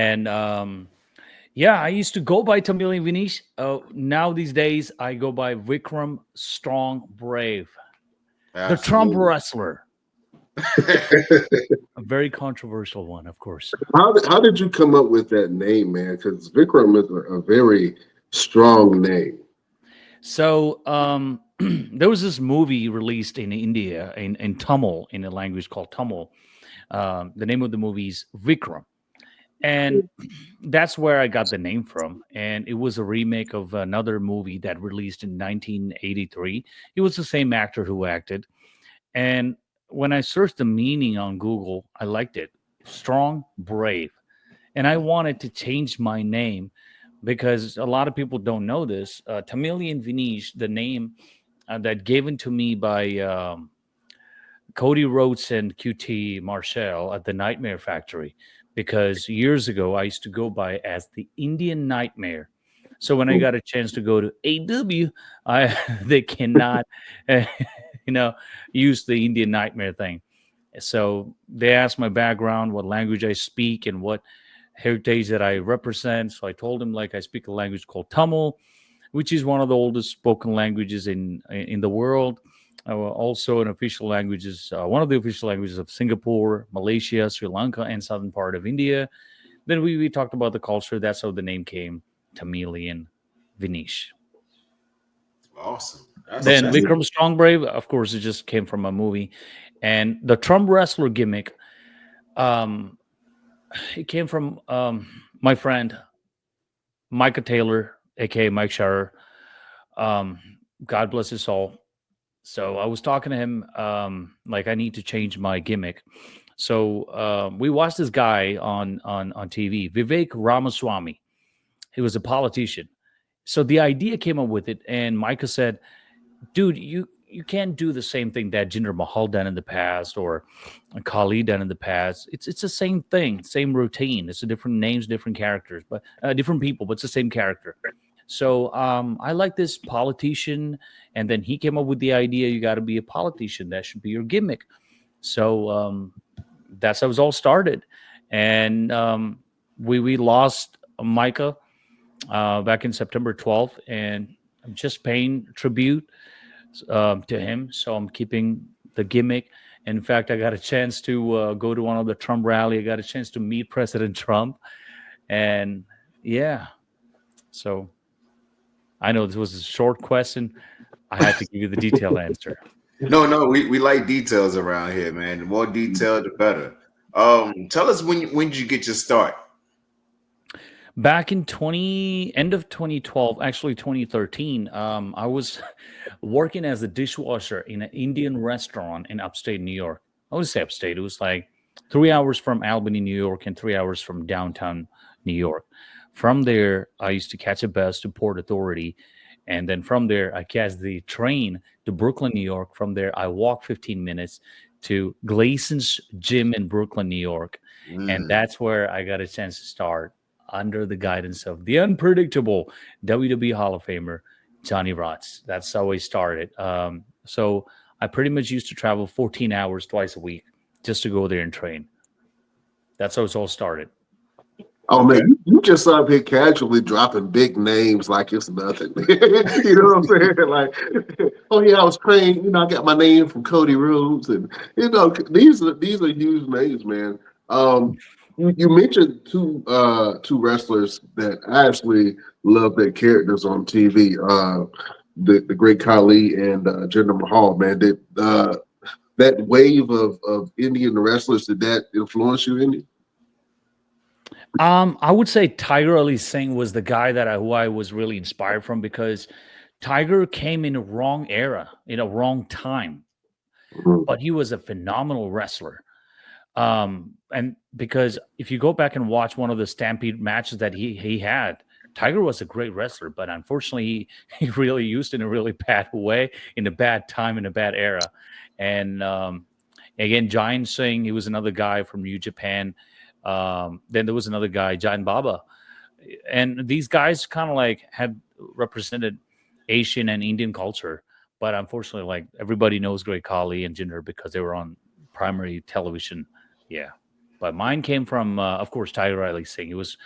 And yeah, I used to go by Tamilian Vinish. Now these days, I go by Vikram Strong Brave, the Trump Absolutely. wrestler. A very controversial one, of course. How did you come up with that name, man? Because Vikram is a very strong name. So there was this movie released in India in Tamil, in a language called Tamil. The name of the movie is Vikram. And that's where I got the name from. And it was a remake of another movie that released in 1983. It was the same actor who acted. And when I searched the meaning on Google, I liked it. Strong, brave. And I wanted to change my name because a lot of people don't know this. Tamilian Vinish, the name that given to me by Cody Rhodes and QT Marshall at the Nightmare Factory, because years ago I used to go by as the Indian Nightmare. So when I got a chance to go to AW, I they cannot, uh, you know, use the Indian Nightmare thing. So they asked my background, what language I speak, and what heritage that I represent. So I told them like I speak a language called Tamil, which is one of the oldest spoken languages in the world. Also, an official languages, one of the official languages of Singapore, Malaysia, Sri Lanka, and southern part of India. Then we talked about the culture. That's how the name came, Tamilian Vinish. Awesome. Then That's Vikram Strong Brave, of course, it just came from a movie, and the Trump wrestler gimmick, um, it came from my friend Micah Taylor, aka Mike Shire. Um, God bless his soul. So I was talking to him, like I need to change my gimmick. So we watched this guy on TV, Vivek Ramaswamy. He was a politician. So the idea came up with it, and Micah said, "Dude, you can't do the same thing that Jinder Mahal done in the past or Kali done in the past. It's the same thing, same routine. It's a different names, different characters, but different people, but it's the same character." So I like this politician, and then he came up with the idea: you got to be a politician. That should be your gimmick. So that's how it was all started, and we lost Micah back in September 12th, and I'm just paying tribute to him. So I'm keeping the gimmick. In fact, I got a chance to go to one of the Trump rally. I got a chance to meet President Trump, and yeah, so I know this was a short question. I had to give you the detailed answer. no, no. We like details around here, man. The more detailed, the better. Tell us when did you get your start? Back in 20 end of 2012, actually 2013, I was working as a dishwasher in an Indian restaurant in upstate New York. I would say upstate. It was like 3 hours from Albany, New York, and 3 hours from downtown New York. From there, I used to catch a bus to Port Authority, and then from there, I catch the train to Brooklyn, New York. From there, I walk 15 minutes to Glayson's Gym in Brooklyn, New York, and Mm, that's where I got a chance to start under the guidance of the unpredictable WWE Hall of Famer Johnny Rots. That's how I started. So I pretty much used to travel 14 hours twice a week just to go there and train. That's how it's all started. Oh okay. man, you just up here casually dropping big names like it's nothing. You know what I'm saying? Like, oh yeah, I was trained. I got my name from Cody Rhodes, and these are huge names, man. You mentioned two wrestlers that I actually love their characters on TV. The great Khali and Jinder Mahal, man. That wave of Indian wrestlers, did that influence you any? I would say Tiger Ali Singh was the guy who I was really inspired from because Tiger came in a wrong era, in a wrong time, Mhm. but he was a phenomenal wrestler. And because if you go back and watch one of the Stampede matches that he had, Tiger was a great wrestler, but unfortunately he really used in a really bad way, in a bad time, in a bad era. And again, Giant Singh, he was another guy from New Japan. Then there was another guy, Giant Baba, and these guys kind of like had represented Asian and Indian culture. But unfortunately, like everybody knows Great Khali and Jinder because they were on primary television. Yeah. but mine came from, of course, Tiger Riley Singh. It was